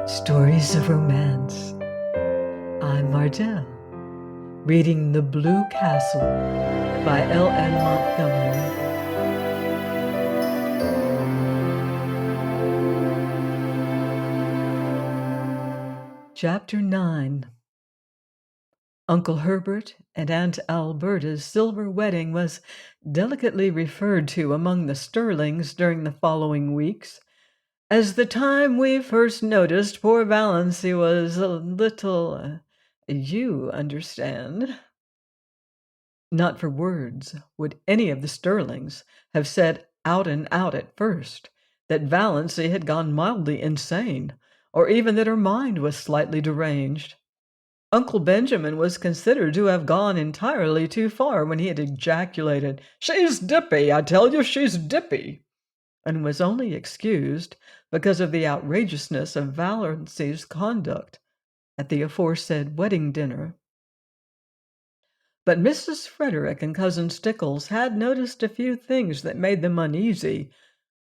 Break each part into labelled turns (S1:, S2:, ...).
S1: Stories of Romance. I'm Mardell, reading The Blue Castle by L.N. Montgomery. Chapter 9. Uncle Herbert and Aunt Alberta's silver wedding was delicately referred to among the Sterlings during the following weeks, as the time we first noticed poor Valancy was a little, you understand. Not for words would any of the Sterlings have said out and out at first that Valancy had gone mildly insane, or even that her mind was slightly deranged. Uncle Benjamin was considered to have gone entirely too far when he had ejaculated, "She's dippy, I tell you, she's dippy," and was only excused because of the outrageousness of Valancy's conduct at the aforesaid wedding dinner. But Mrs. Frederick and Cousin Stickles had noticed a few things that made them uneasy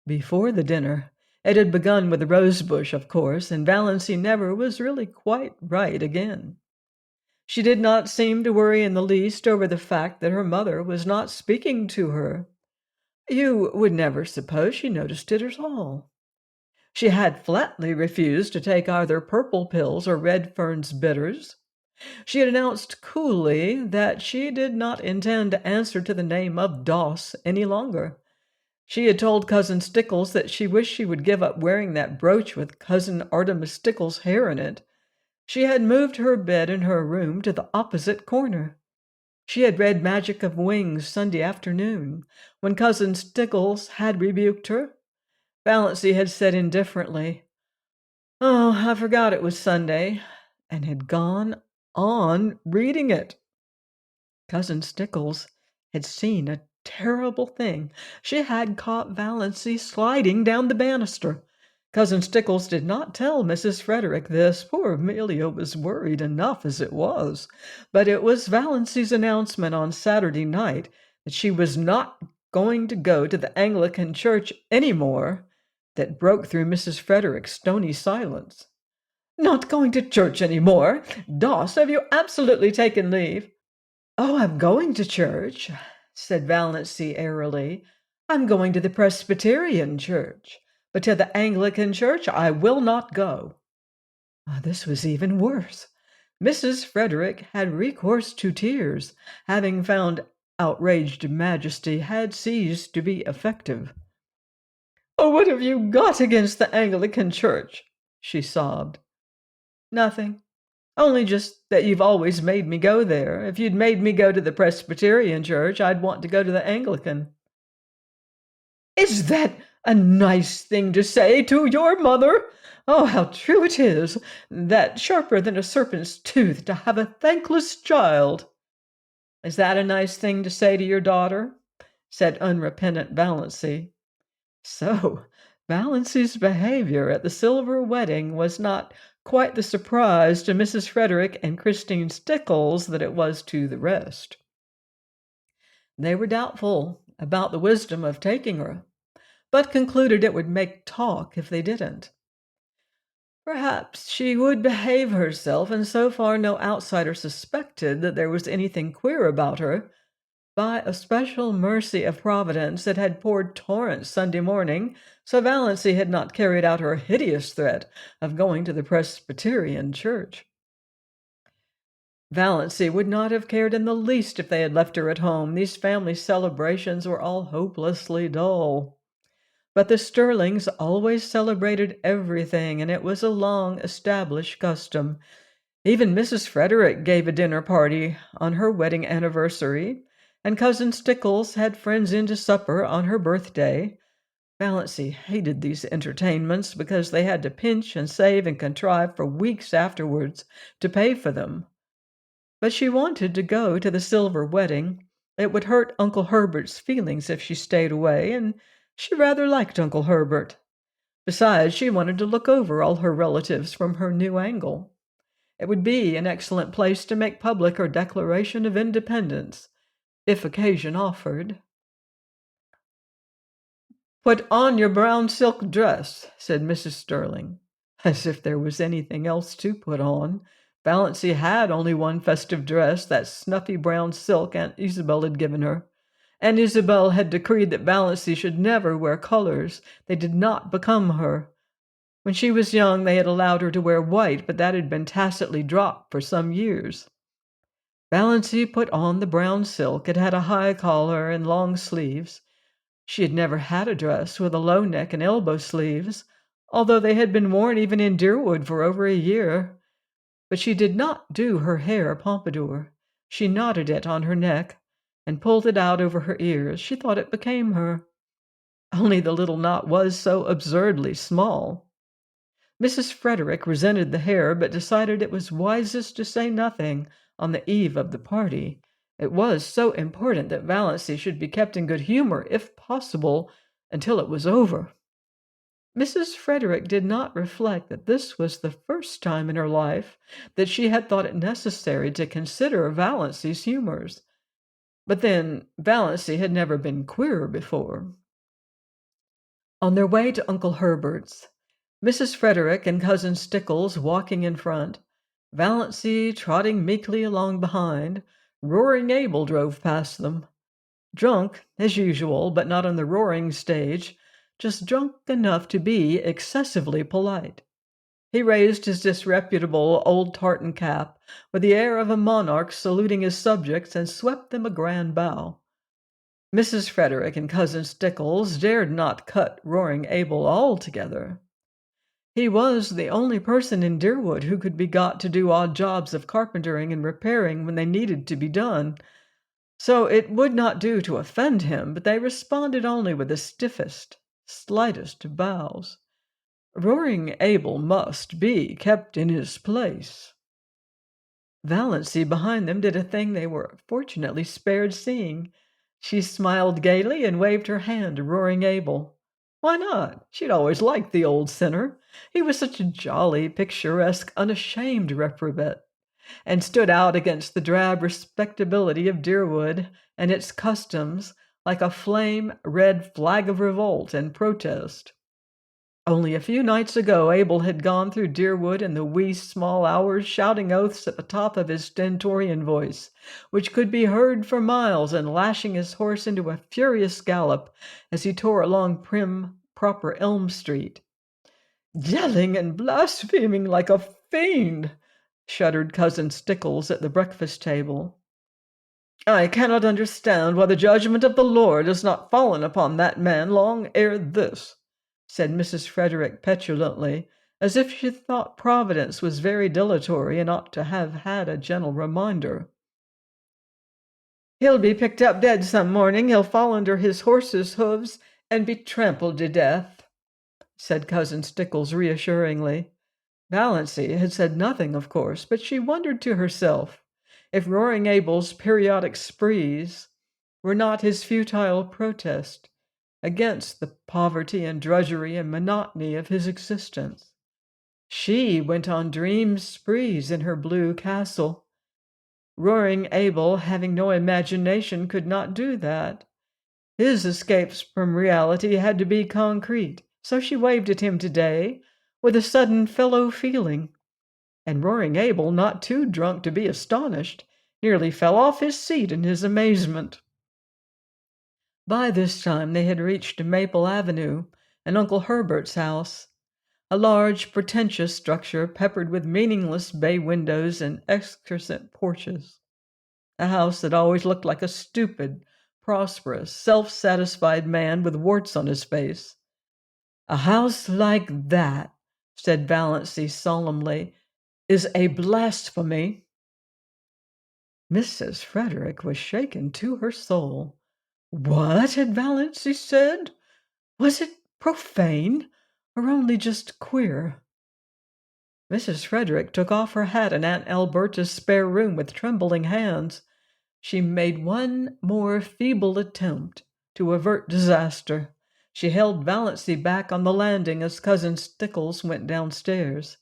S1: before the dinner. It had begun with the rosebush, of course, and Valancy never was really quite right again. She did not seem to worry in the least over the fact that her mother was not speaking to her. You would never suppose she noticed it at all. She had flatly refused to take either purple pills or Redfern's bitters. She had announced coolly that she did not intend to answer to the name of Doss any longer. She had told Cousin Stickles that she wished she would give up wearing that brooch with Cousin Artemis Stickles' hair in it. She had moved her bed in her room to the opposite corner. She had read Magic of Wings Sunday afternoon, when Cousin Stickles had rebuked her. Valancy had said indifferently, "Oh, I forgot it was Sunday," and had gone on reading it. Cousin Stickles had seen a terrible thing. She had caught Valancy sliding down the banister. Cousin Stickles did not tell Mrs. Frederick this. Poor Amelia was worried enough as it was. But it was Valancy's announcement on Saturday night that she was not going to go to the Anglican church any more that broke through Mrs. Frederick's stony silence. "Not going to church any more? Doss, have you absolutely taken leave?" "Oh, I'm going to church," said Valancy airily. "I'm going to the Presbyterian church, but to the Anglican church I will not go." This was even worse. Mrs. Frederick had recourse to tears, having found outraged majesty had ceased to be effective. "Oh, what have you got against the Anglican church?" she sobbed. "Nothing. Only just that you've always made me go there. If you'd made me go to the Presbyterian church, I'd want to go to the Anglican." "Is that a nice thing to say to your mother? Oh, how true it is, that sharper than a serpent's tooth to have a thankless child." "Is that a nice thing to say to your daughter?" said unrepentant Valancy. So Valancy's behavior at the silver wedding was not quite the surprise to Mrs. Frederick and Christine Stickles that it was to the rest. They were doubtful about the wisdom of taking her, but concluded it would make talk if they didn't. Perhaps she would behave herself, and so far no outsider suspected that there was anything queer about her. By a special mercy of Providence, it had poured torrents Sunday morning, so Valancy had not carried out her hideous threat of going to the Presbyterian church. Valancy would not have cared in the least if they had left her at home. These family celebrations were all hopelessly dull. But the Sterlings always celebrated everything, and it was a long-established custom. Even Mrs. Frederick gave a dinner party on her wedding anniversary, and Cousin Stickles had friends in to supper on her birthday. Valancy hated these entertainments because they had to pinch and save and contrive for weeks afterwards to pay for them. But she wanted to go to the silver wedding. It would hurt Uncle Herbert's feelings if she stayed away, and she rather liked Uncle Herbert. Besides, she wanted to look over all her relatives from her new angle. It would be an excellent place to make public her Declaration of Independence, if occasion offered. "Put on your brown silk dress," said Mrs. Sterling. As if there was anything else to put on. Valancy had only one festive dress, that snuffy brown silk Aunt Isabel had given her. Aunt Isabel had decreed that Valancy should never wear colors. They did not become her. When she was young, they had allowed her to wear white, but that had been tacitly dropped for some years. Valancy put on the brown silk. It had a high collar and long sleeves. She had never had a dress with a low neck and elbow sleeves, although they had been worn even in Deerwood for over a year. But she did not do her hair pompadour. She knotted it on her neck and pulled it out over her ears. She thought it became her. Only the little knot was so absurdly small. Mrs. Frederick resented the hair, but decided it was wisest to say nothing on the eve of the party. It was so important that Valancy should be kept in good humor, if possible, until it was over. Mrs. Frederick did not reflect that this was the first time in her life that she had thought it necessary to consider Valancy's humors. But then, Valancy had never been queer before. On their way to Uncle Herbert's, Mrs. Frederick and Cousin Stickles walking in front, Valancy trotting meekly along behind, Roaring Abel drove past them. Drunk, as usual, but not on the roaring stage, just drunk enough to be excessively polite. He raised his disreputable old tartan cap with the air of a monarch saluting his subjects and swept them a grand bow. Mrs. Frederick and Cousin Stickles dared not cut Roaring Abel altogether. He was the only person in Deerwood who could be got to do odd jobs of carpentering and repairing when they needed to be done, so it would not do to offend him, but they responded only with the stiffest, slightest bows. Roaring Abel must be kept in his place. Valancy behind them did a thing they were fortunately spared seeing. She smiled gaily and waved her hand to Roaring Abel. Why not? She'd always liked the old sinner. He was such a jolly, picturesque, unashamed reprobate, and stood out against the drab respectability of Deerwood and its customs like a flame-red flag of revolt and protest. Only a few nights ago Abel had gone through Deerwood in the wee small hours, shouting oaths at the top of his stentorian voice, which could be heard for miles, and lashing his horse into a furious gallop as he tore along prim, proper Elm Street. Yelling and blaspheming like a fiend, shuddered Cousin Stickles at the breakfast table. I cannot understand why the judgment of the Lord has not fallen upon that man long ere this, said Mrs. Frederick petulantly, as if she thought Providence was very dilatory and ought to have had a gentle reminder. He'll be picked up dead some morning. He'll fall under his horse's hoofs and be trampled to death, said Cousin Stickles reassuringly. Valancy had said nothing, of course, but she wondered to herself if Roaring Abel's periodic sprees were not his futile protest against the poverty and drudgery and monotony of his existence. She went on dream sprees in her blue castle. Roaring Abel, having no imagination, could not do that. His escapes from reality had to be concrete, so she waved at him today with a sudden fellow feeling. And Roaring Abel, not too drunk to be astonished, nearly fell off his seat in his amazement. By this time they had reached Maple Avenue and Uncle Herbert's house, a large, pretentious structure peppered with meaningless bay windows and exquisite porches. A house that always looked like a stupid, prosperous, self-satisfied man with warts on his face. A house like that, said Valancy solemnly, is a blasphemy. Mrs. Frederick was shaken to her soul. What had Valancy said? Was it profane, or only just queer? Mrs. Frederick took off her hat in Aunt Alberta's spare room with trembling hands. She made one more feeble attempt to avert disaster. She held Valancy back on the landing as Cousin Stickles went downstairs.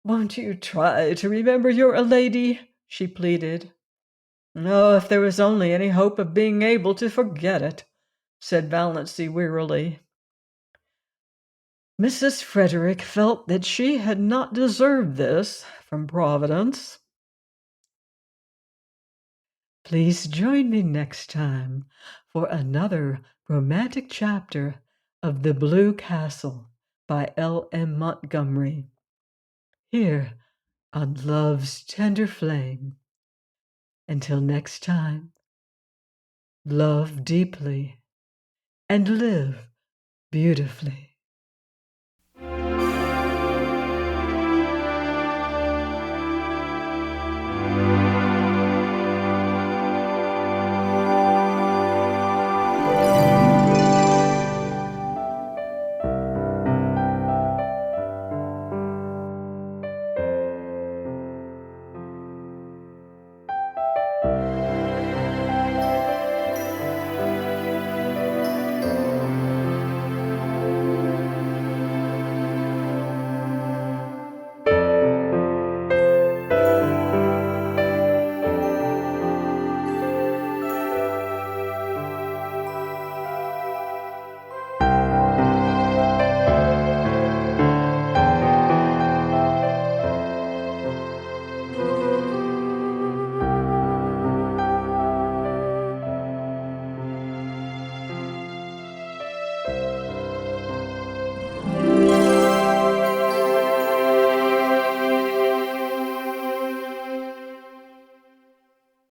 S1: Won't you try to remember you're a lady? She pleaded. Oh, if there was only any hope of being able to forget it, said Valancy wearily. Mrs. Frederick felt that she had not deserved this from Providence. Please join me next time for another romantic chapter of The Blue Castle by L.M. Montgomery, here on Love's Tender Flame. Until next time, love deeply and live beautifully.